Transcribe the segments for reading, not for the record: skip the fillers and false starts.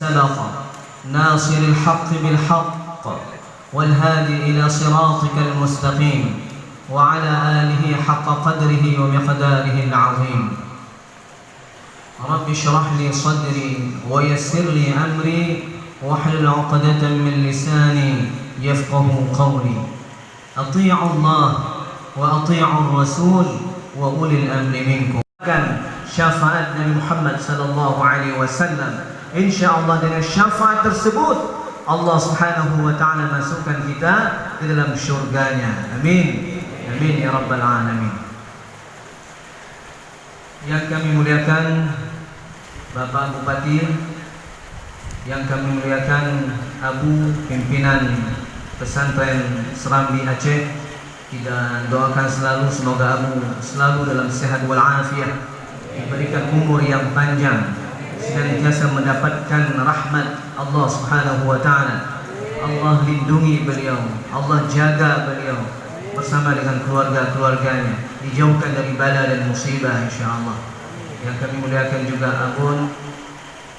سبق ناصر الحق بالحق والهادي إلى صراطك المستقيم وعلى آله حق قدره ومقداره العظيم. رب اشرح لي صدري ويسر لي أمري واحلل عقدة من لساني يفقه قولي. أطيعوا الله وأطيعوا الرسول وأولي الأمر منكم. Syafaat Nabi Muhammad sallallahu alaihi wasallam, insyaallah dengan syafaat tersebut Allah Subhanahu wa taala masukkan kita ke dalam syurganya. Amin. Amin ya rabbal alamin. Yang kami muliakan Bapak Bupati, yang kami muliakan Abu Pimpinan Pesantren Serambi Aceh, kita doakan selalu semoga Abu selalu dalam sehat walafiat, diberikan umur yang panjang, senantiasa mendapatkan rahmat Allah Subhanahu wa taala. Allah lindungi beliau, Allah jaga beliau bersama dengan keluarga-keluarganya, dijauhkan dari bala dan musibah insyaallah. Yang kami muliakan juga Abun,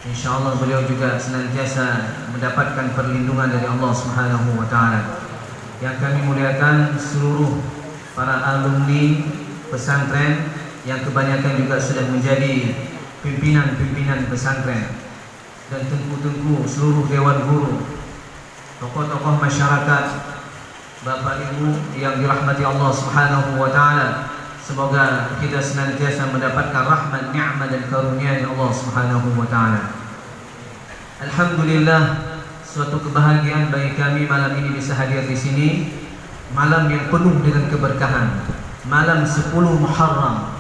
insyaallah beliau juga senantiasa mendapatkan perlindungan dari Allah Subhanahu wa taala. Yang kami muliakan seluruh para alumni pesantren yang kebanyakan juga sudah menjadi pimpinan-pimpinan pesantren, dan tengku-tengku seluruh dewan guru, tokoh-tokoh masyarakat, Bapak Ibu yang dirahmati Allah Subhanahu wa taala. Semoga kita senantiasa mendapatkan rahmat, nikmat dan karunia Allah Subhanahu wa taala. Alhamdulillah, suatu kebahagiaan bagi kami malam ini bisa hadir di sini. Malam yang penuh dengan keberkahan, malam 10 Muharram,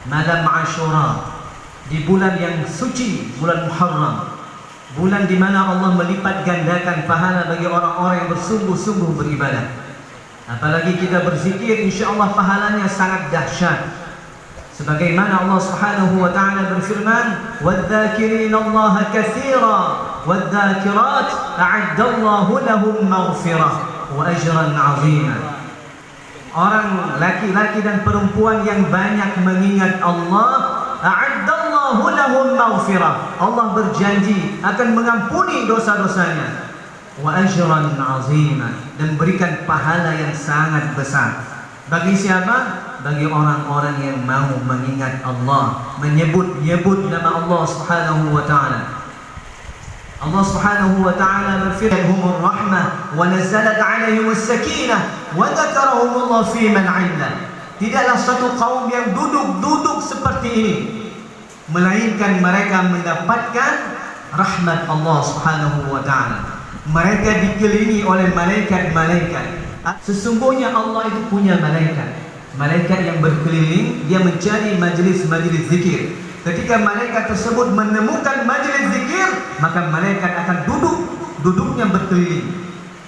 malam Ashura, di bulan yang suci, bulan Muharram, bulan di mana Allah melipat gandakan pahala bagi orang-orang yang bersungguh-sungguh beribadah. Apalagi kita berzikir, insyaallah pahalanya sangat dahsyat. Sebagaimana Allah Subhanahu wa taala berfirman, "Wadz-dzakirinallaha katsira wadz-dzakirat a'addallahu lahum maghfirah wa ajran 'azima." Orang laki-laki dan perempuan yang banyak mengingat Allah, a'addallahu lahum maghfirah, Allah berjanji akan mengampuni dosa-dosanya, wa ajran 'azima, dan berikan pahala yang sangat besar. Bagi siapa? Bagi orang-orang yang mau mengingat Allah, menyebut-nyebut nama Allah Subhanahu wa taala. Allah Subhanahu wa taala berfirman, "Humur rahmah wa nazalat 'alaihimus sakinah wa dzakarahumullah fi man 'indah." Tidaklah satu kaum yang duduk seperti ini, melainkan mereka mendapatkan rahmat Allah Subhanahu wa taala. Mereka dikelilingi oleh malaikat-malaikat. Sesungguhnya Allah itu punya malaikat yang berkeliling, dia mencari majlis-majlis zikir. Ketika malaikat tersebut menemukan majlis zikir, maka malaikat akan duduknya berkeliling,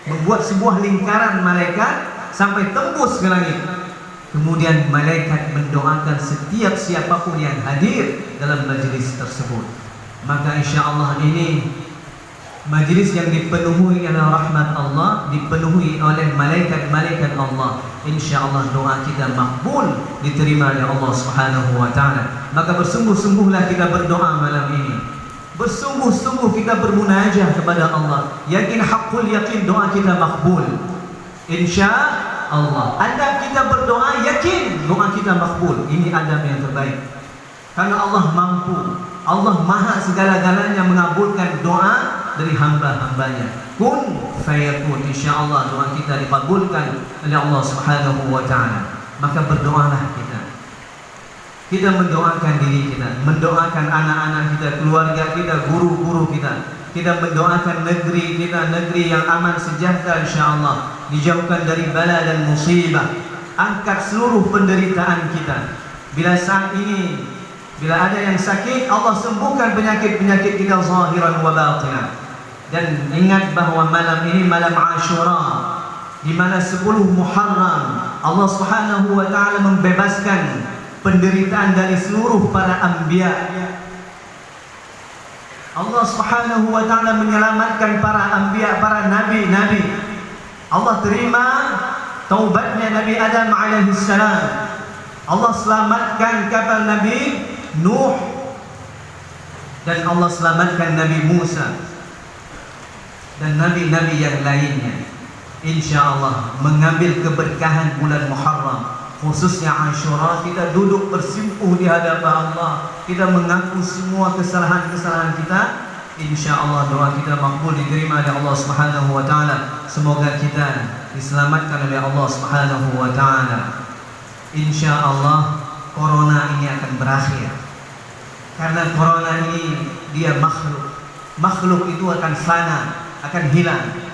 membuat sebuah lingkaran malaikat sampai tembus ke langit. Kemudian malaikat mendoakan setiap siapapun yang hadir dalam majlis tersebut. Maka insyaallah ini majlis yang dipenuhi oleh rahmat Allah, dipenuhi oleh malaikat-malaikat Allah. InsyaAllah doa kita makbul, diterima oleh Allah Subhanahu wa ta'ala. Maka bersungguh-sungguhlah kita berdoa malam ini, bersungguh-sungguh kita bermunajah kepada Allah. Yakin, hakul yakin doa kita makbul, InsyaAllah. Adab kita berdoa, yakin doa kita makbul. Ini adab yang terbaik, karena Allah mampu, Allah maha segala-galanya mengabulkan doa dari hamba-hambanya. Kun fayakun, insyaallah doa kita dikabulkan oleh Allah Subhanahu wa taala. Maka berdoalah kita mendoakan diri kita, mendoakan anak-anak kita, keluarga kita, guru-guru kita. Kita mendoakan negeri kita, negeri yang aman sejahtera insyaallah, dijauhkan dari bala dan musibah. Angkat seluruh penderitaan kita. Bila saat ini, bila ada yang sakit, Allah sembuhkan penyakit-penyakit kita zahiran wa batinan. Dan ingat bahawa malam ini malam Ashura, di mana 10 Muharram Allah Subhanahu wa taala membebaskan penderitaan dari seluruh para anbiya. Allah Subhanahu wa taala menyelamatkan para anbiya, para nabi-nabi. Allah terima taubatnya Nabi Adam alaihi salam. Allah selamatkan kapal Nabi Nuh, dan Allah selamatkan Nabi Musa. dan nabi-nabi yang lainnya. InsyaAllah mengambil keberkahan bulan Muharram, khususnya Ashura, kita duduk bersimpuh di hadapan Allah, kita mengaku semua kesalahan-kesalahan kita. InsyaAllah doa kita makbul, diterima oleh Allah Subhanahu wa ta'ala. Semoga kita diselamatkan oleh Allah Subhanahu wa ta'ala. InsyaAllah corona ini akan berakhir, karena corona ini dia makhluk itu akan fana, akan hilang.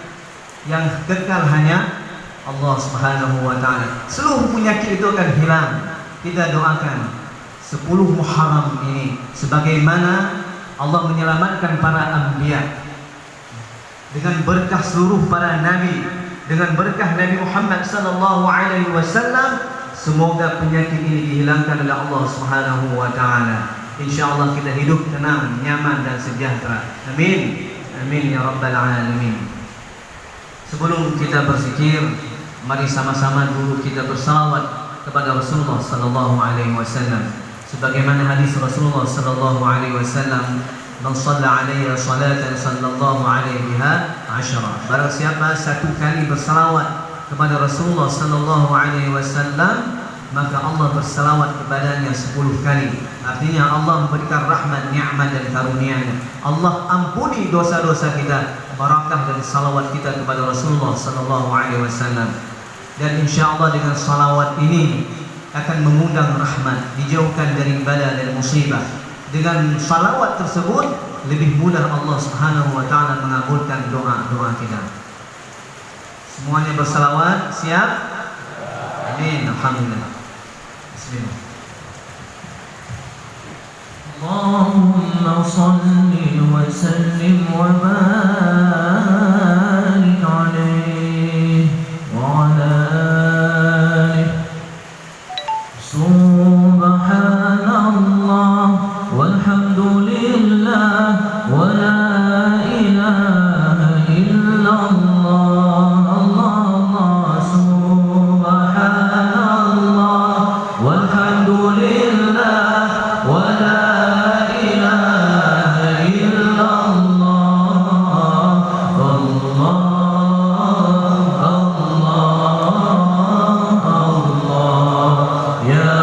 Yang kekal hanya Allah Subhanahu wa ta'ala. Seluruh penyakit itu akan hilang. Kita doakan 10 Muharram ini sebagaimana Allah menyelamatkan para anbiya, dengan berkah seluruh para nabi, dengan berkah Nabi Muhammad sallallahu alaihi wasallam, semoga penyakit ini dihilangkan oleh Allah Subhanahu wa ta'ala. InsyaAllah kita hidup tenang, nyaman dan sejahtera. Amin. Amin ya rabbal alamin. Sebelum kita berzikir, mari sama-sama dulu kita bersalawat kepada Rasulullah sallallahu alaihi wasallam. Sebagaimana hadis Rasulullah sallallahu alaihi wasallam, "Man shalla alayya salatan sallallahu alaihi biha 10." Barang siapa satu kali bersalawat kepada Rasulullah sallallahu alaihi wasallam, maka Allah bersalawat kepadanya 10 kali. Artinya Allah memberikan rahmat, nikmat dan karunia-Nya. Allah ampuni dosa-dosa kita, barakah dan salawat kita kepada Rasulullah sallallahu alaihi wasallam. Dan insyaallah dengan salawat ini akan mengundang rahmat, dijauhkan dari bala dan musibah. Dengan salawat tersebut lebih mudah Allah Subhanahu wa ta'ala mengabulkan doa-doa kita. Semuanya bersalawat, siap? Amin. Alhamdulillah. Bismillah. Allahumma salli wa sallim wa barik alaihi wa ala alihi. Subhanallah walhamdulillah wa la ilaha illallah. Allah, subhanallah walhamdulillah wa la ilaha illallah. Allah, Allah, ya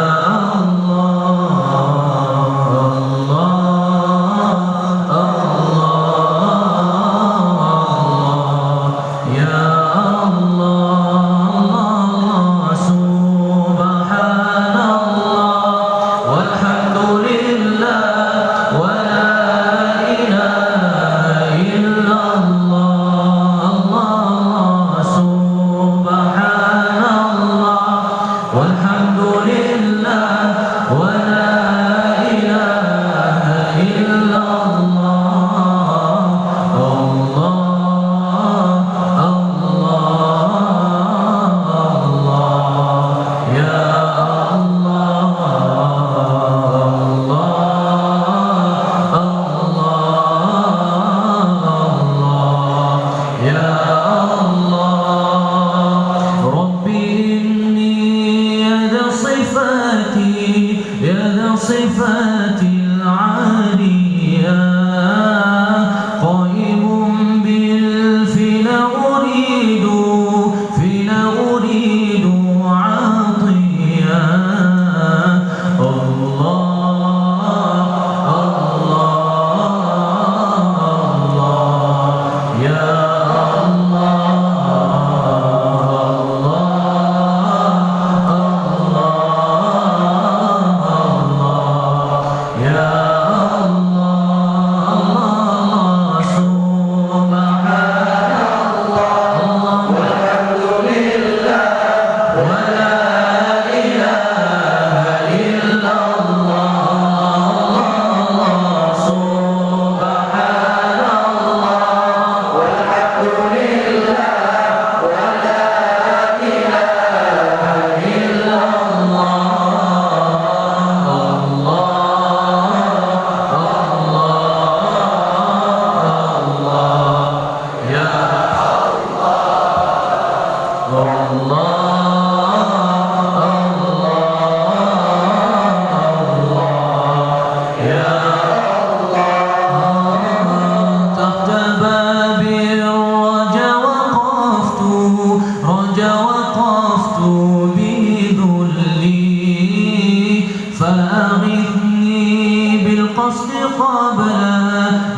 Ya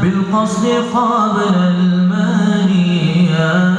بالقصد قبل المني يا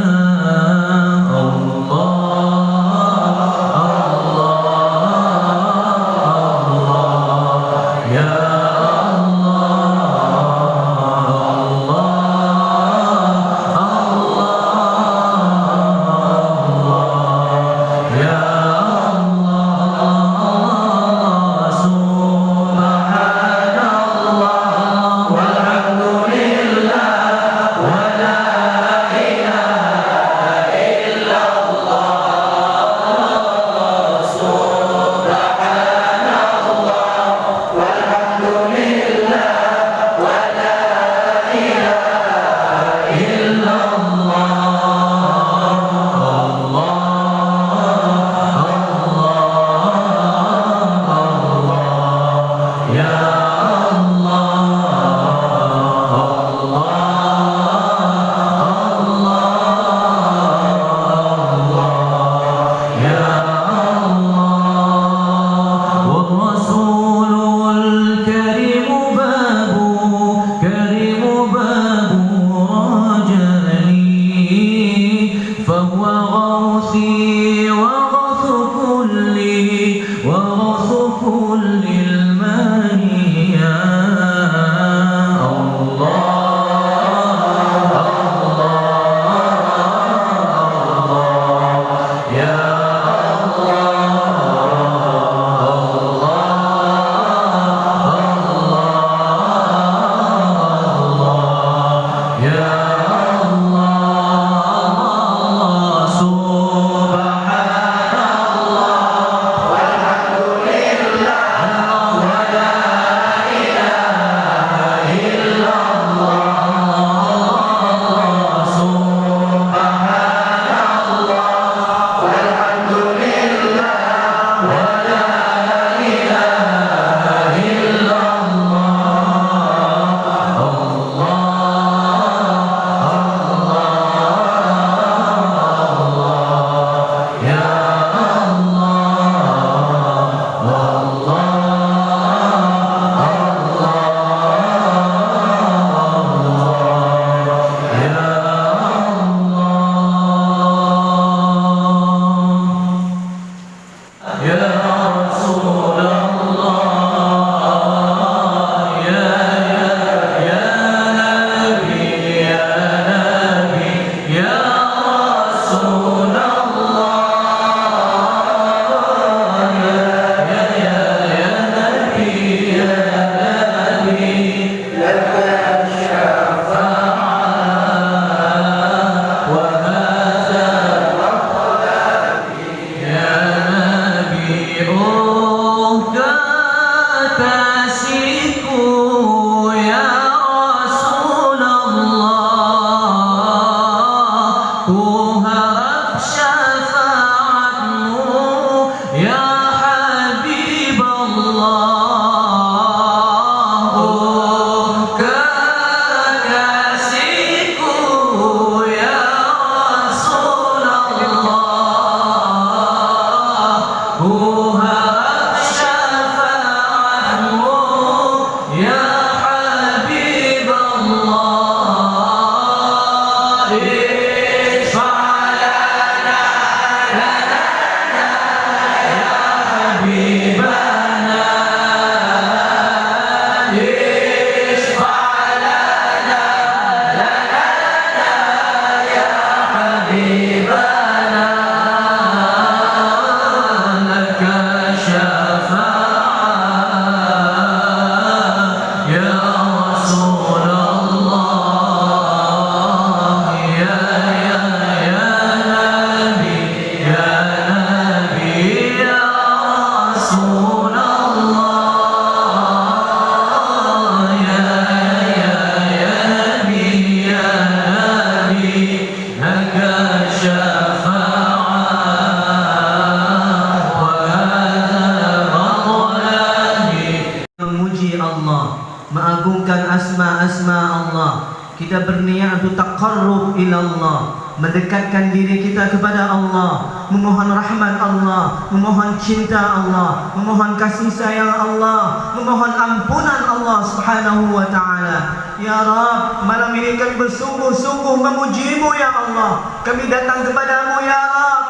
mengagungkan asma-asma Allah, kita berniat untuk taqarrub ila Allah, mendekatkan diri kita kepada Allah, memohon rahmat Allah, memohon cinta Allah, memohon kasih sayang Allah, memohon ampunan Allah Subhanahu wa ta'ala. Ya Rabb, malam ini kami bersungguh-sungguh memuji-Mu ya Allah. Kami datang kepadamu ya Rabb.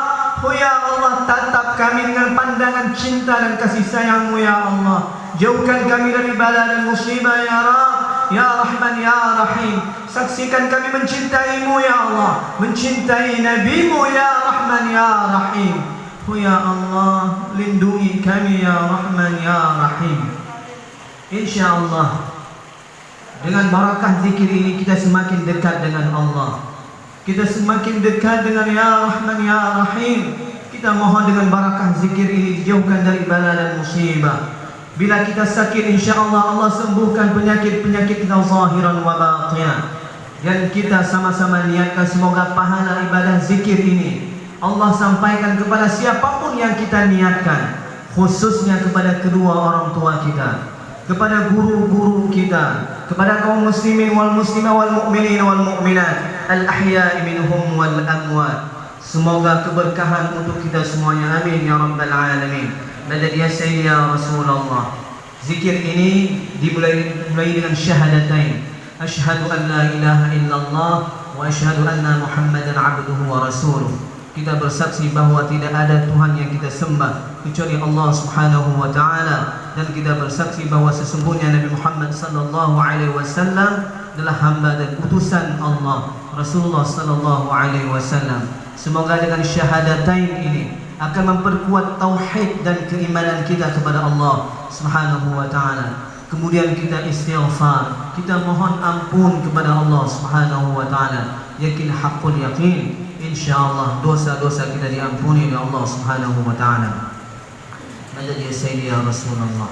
Oh ya Allah, tatap kami dengan pandangan cinta dan kasih sayang-Mu ya Allah. Jauhkan kami dari bala dan musibah ya Rabb. Ya Rahman ya Rahim. Saksikan kami mencintai-Mu ya Allah, mencintai Nabi-Mu ya Rahman ya Rahim. Oh ya Allah, lindungi kami ya Rahman ya Rahim. InsyaAllah dengan barakah zikir ini kita semakin dekat dengan Allah. Kita semakin dekat dengan Ya Rahman Ya Rahim. Kita mohon dengan barakah zikir ini dijauhkan dari bala dan musibah. Bila kita sakit, insyaAllah Allah sembuhkan penyakit-penyakit kita zahiran wa batinan. Dan kita sama-sama niatkan semoga pahala ibadah zikir ini Allah sampaikan kepada siapapun yang kita niatkan, khususnya kepada kedua orang tua kita, kepada guru-guru kita, kepada kaum muslimin wal muslimah wal mu'minin wal mu'minat, al-ahya'i minhum wal amwat. Semoga keberkahan untuk kita semuanya, amin ya rabbal alamin. Madad ya sayyidi ya Rasulullah. Zikir ini dimulai dengan syahadatain, asyhadu an la ilaha illallah wa asyhadu anna Muhammadan abduhu wa rasuluh. Kita bersaksi bahawa tidak ada Tuhan yang kita sembah kecuali Allah Subhanahu wa taala, dan kita bersaksi bahawa sesungguhnya Nabi Muhammad sallallahu alaihi wasallam adalah hamba dan utusan Allah, Rasulullah sallallahu alaihi wasallam. Semoga dengan syahadatain ini akan memperkuat tauhid dan keimanan kita kepada Allah Subhanahu wa taala. Kemudian kita istighfar, kita mohon ampun kepada Allah Subhanahu wa taala. Yakin haqqul yaqin, insyaallah dosa-dosa kita diampuni oleh Allah Subhanahu wa taala. Madad ya sayyidi ya Rasulullah.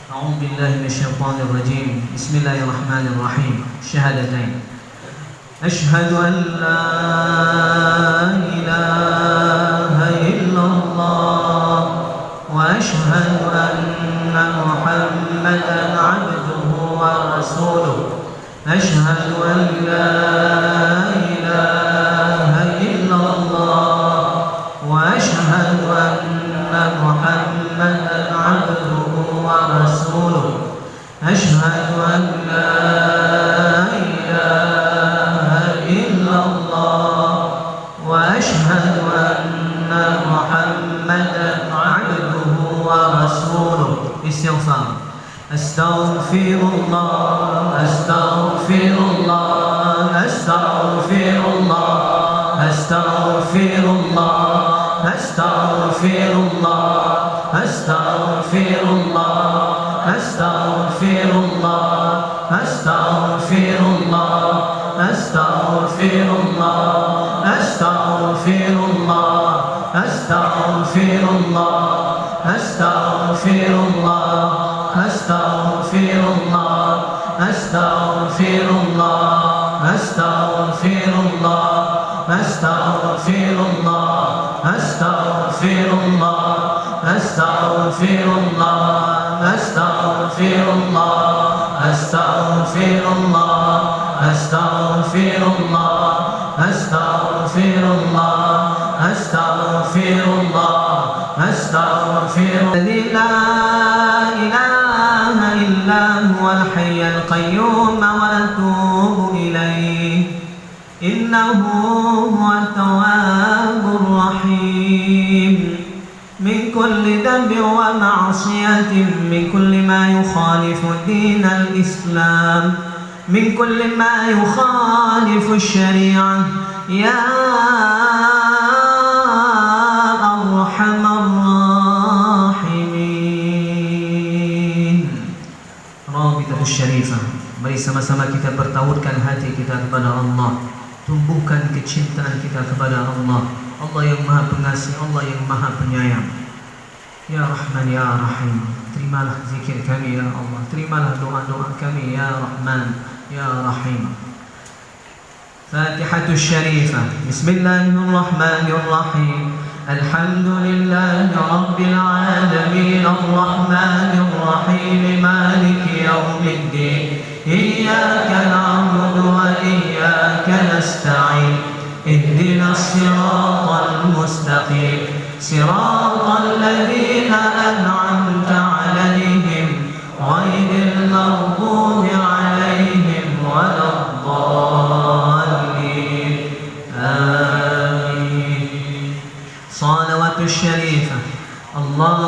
A'udzu billahi minasyaitonir rajim. Bismillahirrahmanirrahim. Syahadatain. Asyhadu an la ilaha illallah wa asyhadu anna Muhammadan abduhu wa rasuluh. Asyhadu an la ilaha illallah wa asyhadu anna Muhammadan abduhu wa rasuluh. Asyhadu an la ilaha illallah wa asyhadu anna Muhammadan abduhu wa rasuluh. Istighfar. Astaghfirullah, astaghfirullah, astaghfirullah, astaghfirullah, astaghfirullah, astaghfirullah, astaghfirullah, astaghfirullah, astaghfirullah, astaghfirullah, astaghfirullah, astaghfirullah. Astaghfirullah, astaghfirullah, astaghfirullah, astaghfirullah, astaghfirullah, astaghfirullah, astaghfirullah, astaghfirullah, astaghfirullah, astaghfirullah, astaghfirullah, astaghfirullah. إلا هو الحي القيوم وأتوب إليه إنه هو التواب الرحيم من كل ذنب ومعصية من كل ما يخالف دين الإسلام من كل ما يخالف الشريعة يا أرحم Syarifah. Mari sama-sama kita bertawudkan hati kita kepada Allah, tumbuhkan kecintaan kita kepada Allah, Allah yang Maha Pengasih, Allah yang Maha Penyayang. Ya Rahman Ya Rahim, terimalah zikir kami ya Allah, terimalah doa-doa kami ya Rahman Ya Rahim. Fatihatul Syarifah. Bismillahirrahmanirrahim. Alhamdulillahi Rabbil Alamin Ar-Rahmanir Rahim Maliki Yawmiddin Iyyaka na'budu wa iyyaka nasta'in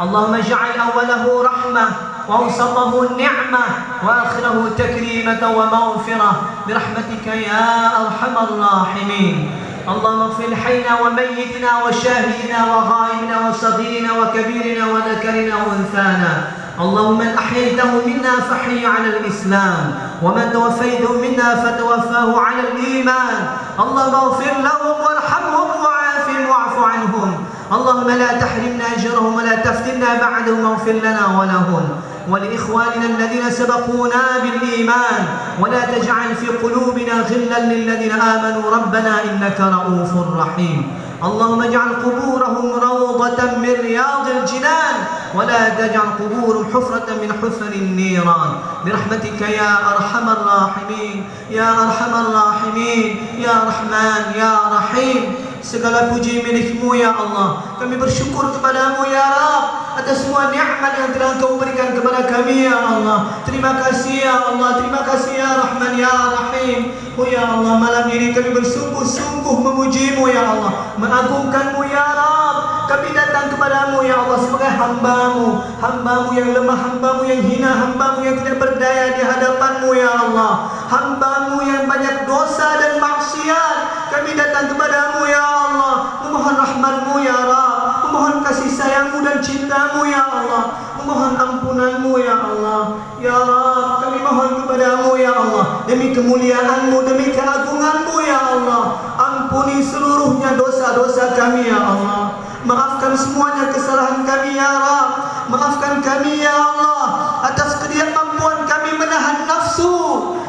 اللهم اجعل أوله رحمة وأوسطه النعمة وآخره تكريمة ومغفرة برحمتك يا أرحم الراحمين. اللهم اغفر لحينا وميتنا وشاهدنا وغائبنا وصغيرنا وكبيرنا وذكرنا وأنثانا. اللهم من أحييته منا فحي على الإسلام ومن توفيته منا فتوفاه على الإيمان. اللهم اغفر لهم وارحمهم وعافهم واعف عنهم. اللهم لا تحرمنا أجرهم ولا تفتنا بعدهم واغفر لنا ولهم ولإخواننا الذين سبقونا بالإيمان ولا تجعل في قلوبنا غلا للذين آمنوا ربنا إنك رؤوف رحيم. اللهم اجعل قبورهم روضة من رياض الجنان ولا تجعل قبورهم حفرة من حفر النيران برحمتك يا أرحم الراحمين يا أرحم الراحمين يا رحمن يا رحيم. Segala puji milik-Mu ya Allah. Kami bersyukur kepadamu ya Rabb atas semua nikmat yang telah Engkau berikan kepada kami ya Allah. Terima kasih ya Allah. Terima kasih ya Rahman ya Rahim. Oh ya Allah, malam ini kami bersungguh-sungguh memuji-Mu ya Allah, mengagungkan-Mu ya Rabb. Kami datang kepadamu ya Allah sebagai hamba-Mu, hamba-Mu yang lemah, hamba-Mu yang hina, hamba-Mu yang tidak berdaya di hadapan-Mu ya Allah, hamba-Mu yang banyak dosa dan maksiat. Kami datang kepadamu ya Allah, memohon rahmat-Mu ya Rabb, memohon kasih sayang-Mu dan cinta-Mu ya Allah, memohon ampunan-Mu ya Allah. Ya Rabb, kami mohon kepadamu ya Allah, demi kemuliaan-Mu, demi keagungan-Mu ya Allah, ampuni seluruhnya dosa-dosa kami ya Allah. Maafkan semuanya kesalahan kami ya Rabb. Maafkan kami ya Allah atas ketidakmampuan kami menahan nafsu.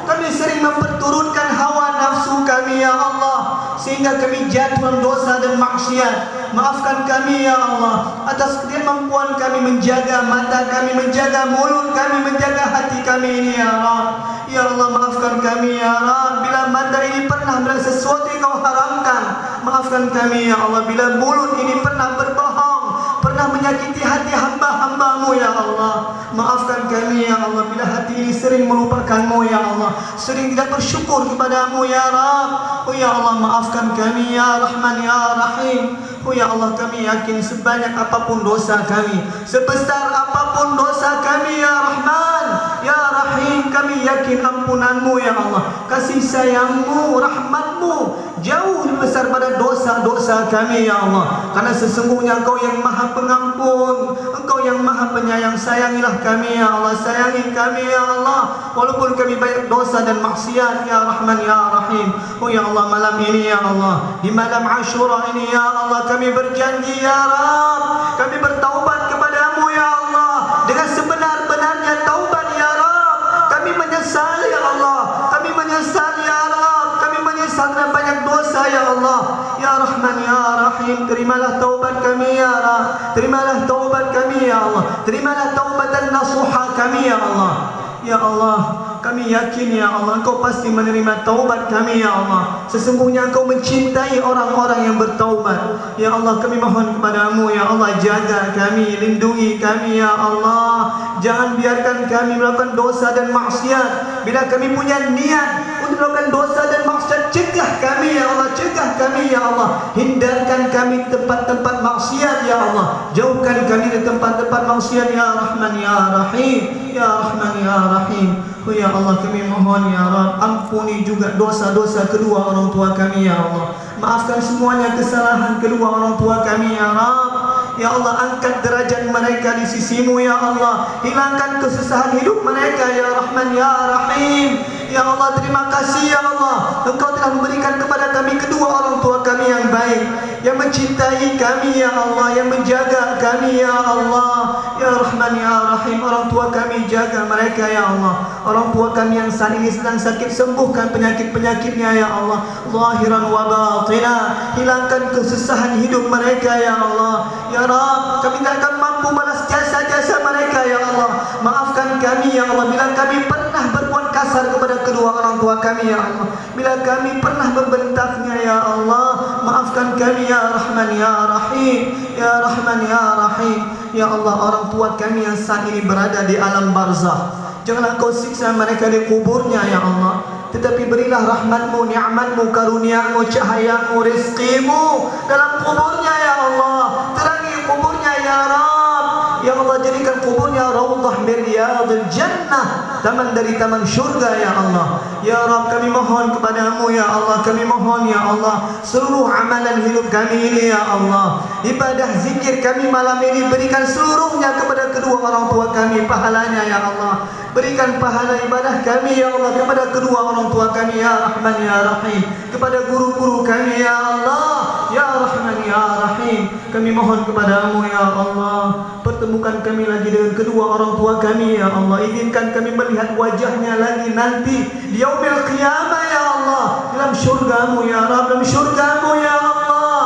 Kami sering memperturutkan hawa nafsu kami ya Allah, sehingga kami jatuh dalam dosa dan maksiat. Maafkan kami ya Allah atas ketidakmampuan kami menjaga mata kami, menjaga mulut kami, menjaga hati kami ini ya Rabb. Ya Allah, maafkan kami ya Rabb. Bila mata ini pernah melihat sesuatu yang Kau haramkan, maafkan kami ya Allah. Bila mulut ini pernah berbohong, pernah menyakiti hati hamba-hamba-Mu ya Allah, maafkan kami ya Allah. Bila hati ini sering melupakan-Mu ya Allah, sering tidak bersyukur kepada-Mu ya Rabb. Oh ya Allah, maafkan kami ya Rahman ya Rahim. Oh ya Allah, kami yakin sebanyak apapun dosa kami, sebesar apapun dosa kami ya Rahman ya Rahim, kami yakin ampunan-Mu ya Allah, kasih sayang-Mu, rahmat-Mu jauh lebih besar pada dosa-dosa kami ya Allah. Karena sesungguhnya Engkau yang Maha Pengampun, Engkau yang Maha Penyayang. Sayangilah kami ya Allah, sayangi kami ya Allah, walaupun kami banyak dosa dan maksiat ya Rahman ya Rahim. Oh ya Allah, malam ini ya Allah, di malam Ashura ini ya Allah, kami berjanji ya Rabb, kami bertaubat kepadamu ya Allah dengan sebenar-benarnya taubat ya Rabb. Kami menyesal ya Allah, kami menyesal ya Rabb, kami menyesal dan banyak dosa ya Allah. Ya Rahman ya Rahim, terimalah taubat kami ya Rabb, terimalah taubat kami ya Allah, terimalah taubatan nasuha kami ya Allah. Ya Allah, kami yakin ya Allah, Engkau pasti menerima taubat kami ya Allah. Sesungguhnya Engkau mencintai orang-orang yang bertaubat. Ya Allah, kami mohon kepadamu ya Allah, jaga kami, lindungi kami ya Allah. Jangan biarkan kami melakukan dosa dan maksiat. Bila kami punya niat untuk melakukan dosa dan maksiat, cegah kami ya Allah, cegah kami ya Allah. Hindarkan kami tempat-tempat maksiat ya Allah, jauhkan kami dari tempat-tempat maksiat ya Rahman ya Rahim, ya Rahman ya Rahim. Oh ya Allah, kami mohon ya Rabb, ampuni juga dosa-dosa kedua orang tua kami ya Allah. Maafkan semuanya kesalahan kedua orang tua kami ya Rabb. Ya Allah, angkat derajat mereka di sisi-Mu ya Allah. Hilangkan kesusahan hidup mereka ya Rahman ya Rahim. Ya Allah, terima kasih ya Allah, Engkau telah memberikan kepada kami kedua orang tua kami yang baik, yang mencintai kami ya Allah, yang menjaga kami ya Allah. Ya Rahman ya Rahim, orang tua kami jaga mereka ya Allah. Orang tua kami yang saat ini sedang sakit, sembuhkan penyakit-penyakitnya ya Allah, zahiran wa batina. Hilangkan kesusahan hidup mereka ya Allah. Ya Rabb, kami tak akan mampu balas jasa-jasa mereka ya Allah. Maafkan kami ya Allah bila kami pernah berbuat kasar kepada kedua orang tua kami ya Allah, bila kami pernah membentaknya ya Allah. Maafkan kami ya Rahman ya Rahim, ya Rahman ya Rahim. Ya Allah, orang tua kami yang saat ini berada di alam barzah, janganlah Kau siksa mereka di kuburnya ya Allah, tetapi berilah rahmat-Mu, ni'mat-Mu, karunia-Mu, cahaya-Mu, rizki-Mu dalam kuburnya ya Allah. Terangi kuburnya ya Rabb. Ya Allah jadikan kuburnya raudhah min riyadil jannah, taman dari taman syurga ya Allah. Ya Rabb, kami mohon kepadamu ya Allah, kami mohon ya Allah, seluruh amalan hidup kami ini ya Allah, ibadah zikir kami malam ini, berikan seluruhnya kepada kedua orang tua kami pahalanya ya Allah. Berikan pahala ibadah kami ya Allah kepada kedua orang tua kami ya Rahman ya Rahim, kepada guru-guru kami ya Allah ya Rahman ya Rahim. Kami mohon kepadamu ya Allah, pertemukan kami lagi dengan kedua orang tua kami ya Allah. Izinkan kami melihat wajahnya lagi nanti di yaumil qiyamah ya Allah, dalam syurgamu ya Rabb, dalam syurgamu ya Allah,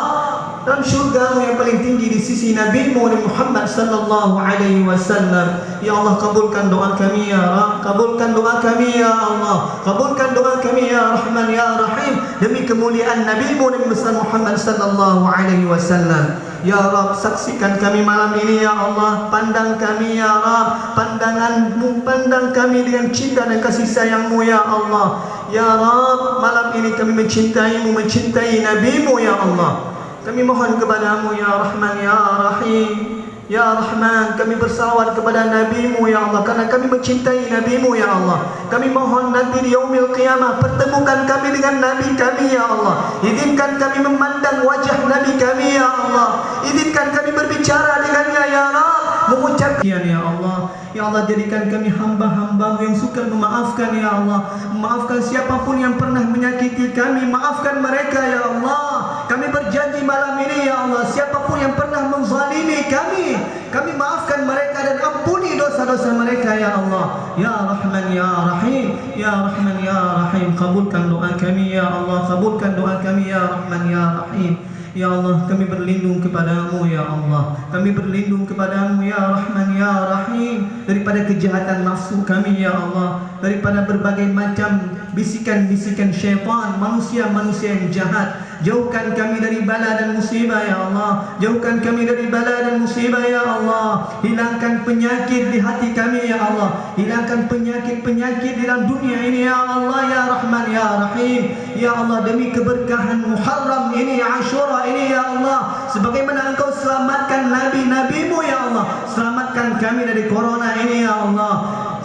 dalam syurgamu yang paling tinggi di sisi Nabi Muhammad sallallahu alaihi wasallam. Ya Allah, kabulkan doa kami ya Rabb, kabulkan doa kami ya Allah, kabulkan doa kami ya Rahman ya Rahim, demi kemuliaan Nabi Muhammad sallallahu alaihi wasallam. Ya Rabb, saksikan kami malam ini ya Allah, pandang kami ya Rabb, pandanganmu, pandang kami dengan cinta dan kasih sayangmu ya Allah. Ya Rabb, malam ini kami mencintaimu, mencintai Nabimu ya Allah. Kami mohon kepadamu ya Rahman ya Rahim. Ya Rahman, kami bersalawat kepada Nabimu ya Allah, karena kami mencintai Nabimu ya Allah. Kami mohon nanti di yaumil qiyamah, pertemukan kami dengan Nabi kami ya Allah. Izinkan kami memandang wajah Nabi kami ya Allah. Izinkan kami berbicara dengannya ya Rabb, mengucapkan ya Allah. Ya Allah, jadikan kami hamba-hamba yang suka memaafkan ya Allah. Memaafkan siapapun yang pernah menyakiti kami, maafkan mereka ya Allah. Kami berjanji malam ini ya Allah, siapapun yang pernah menzalimi kami, kami maafkan mereka dan ampuni dosa-dosa mereka ya Allah. Ya Rahman ya Rahim, ya Rahman ya Rahim, kabulkan doa kami ya Allah, kabulkan doa kami ya Rahman ya Rahim. Ya Allah, kami berlindung kepadamu ya Allah, kami berlindung kepadamu ya Rahman ya Rahim, daripada kejahatan nafsu kami ya Allah, daripada berbagai macam bisikan-bisikan syaitan, manusia-manusia yang jahat. Jauhkan kami dari bala dan musibah ya Allah, jauhkan kami dari bala dan musibah ya Allah. Hilangkan penyakit di hati kami ya Allah, hilangkan penyakit-penyakit di dalam dunia ini ya Allah ya Rahman ya Rahim. Ya Allah, demi keberkahan Muharram ini, Ashura ini ya Allah, sebagaimana Engkau selamatkan Nabi-Nabimu ya Allah, selamatkan kami dari corona ini ya Allah,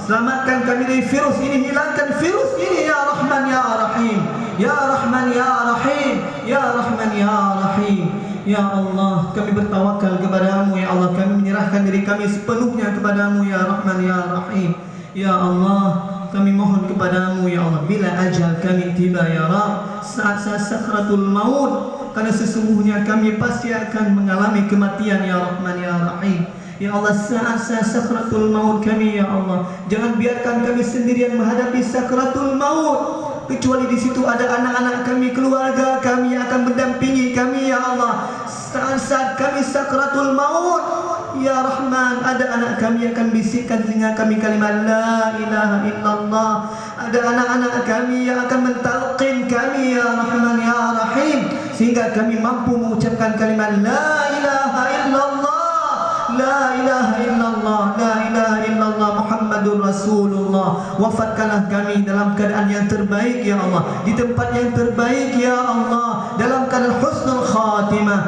selamatkan kami dari virus ini, hilangkan virus ini ya Rahman ya Rahim. Ya Rahman ya Rahim, ya Rahman ya Rahim. Ya Allah, kami bertawakal kepadamu ya Allah, kami menyerahkan diri kami sepenuhnya kepadamu ya Rahman ya Rahim. Ya Allah, kami mohon kepadamu ya Allah, bila ajal kami tiba ya Rabb, saat-saat sakratul maut, karena sesungguhnya kami pasti akan mengalami kematian ya Rahman ya Rahim. Ya Allah, saat-saat sakratul maut kami ya Allah, jangan biarkan kami sendirian menghadapi sakratul maut, kecuali di situ ada anak-anak kami, keluarga kami yang akan mendampingi kami ya Allah. Saat-saat kami sakratul maut ya Rahman, ada anak kami yang akan bisikkan telinga kami kalimat la ilaha illallah. Ada anak-anak kami yang akan mentalqin kami ya Rahman ya Rahim, sehingga kami mampu mengucapkan kalimat la ilaha illallah, la ilaha illallah, la ilaha illallah Muhammadur Rasulullah. Wafatkanlah kami dalam keadaan yang terbaik ya Allah, di tempat yang terbaik ya Allah, dalam keadaan husnul khatimah,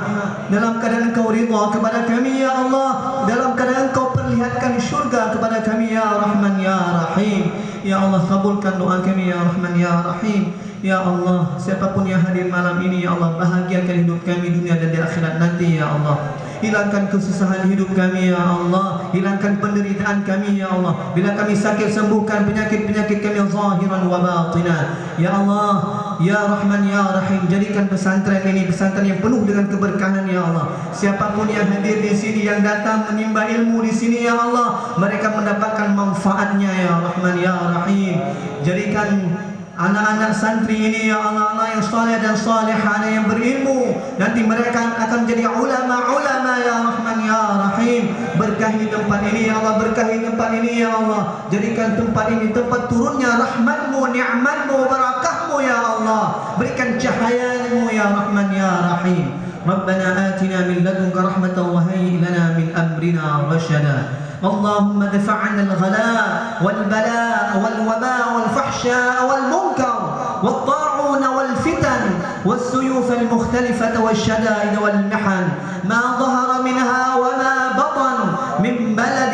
dalam keadaan Engkau ridha kepada kami ya Allah, dalam keadaan Engkau perlihatkan syurga kepada kami ya Rahman ya Rahim. Ya Allah, kabulkan doa kami ya Rahman ya Rahim. Ya Allah, siapapun yang hadir malam ini ya Allah, bahagiakan hidup kami dunia dan di akhirat nanti ya Allah. Hilangkan kesusahan hidup kami ya Allah, hilangkan penderitaan kami ya Allah. Bila kami sakit, sembuhkan penyakit-penyakit kami zahiran wa batinan ya Allah. Ya Rahman ya Rahim, jadikan pesantren ini pesantren yang penuh dengan keberkahan ya Allah. Siapapun yang hadir di sini, yang datang menimba ilmu di sini ya Allah, mereka mendapatkan manfaatnya ya Rahman ya Rahim. Jadikan anak-anak santri ini ya Allah, anak yang saleh dan salihah, yang berilmu, nanti mereka akan menjadi ulama-ulama ya Rahman ya Rahim. Berkahi tempat ini ya Allah, berkahi tempat ini ya Allah, jadikan tempat ini tempat turunnya rahmatmu, ni'matmu, barakahmu ya Allah. Berikan cahayamu ya Rahman ya Rahim. Rabbana atina min ladunka rahmatan wa hayyi lana min amrina rashada. اللهم ادفع عنا الغلاء والبلاء والوباء والفحشاء والمنكر والطاعون والفتن والسيوف المختلفة والشدائد والمحن ما ظهر منها وما بطن من بلد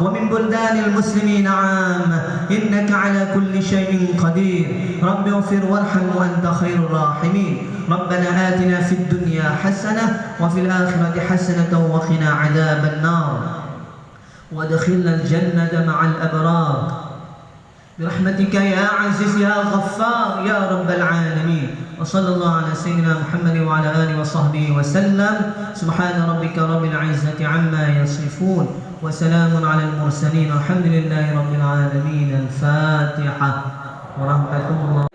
ومن بلدان المسلمين عامة، إنك على كل شيء قدير. رب اغفر وارحم وأنت خير الراحمين. ربنا آتنا في الدنيا حسنة وفي الآخرة حسنة وقنا عذاب النار، وادخلنا الجنة مع الأبرار برحمتك يا عزيز يا غفار يا رب العالمين. وصلى الله على سيدنا محمد وعلى آله وصحبه وسلم. سبحان ربك رب العزة عما يصفون وسلام على المرسلين والحمد لله رب العالمين. الفاتحة ورحمة الله.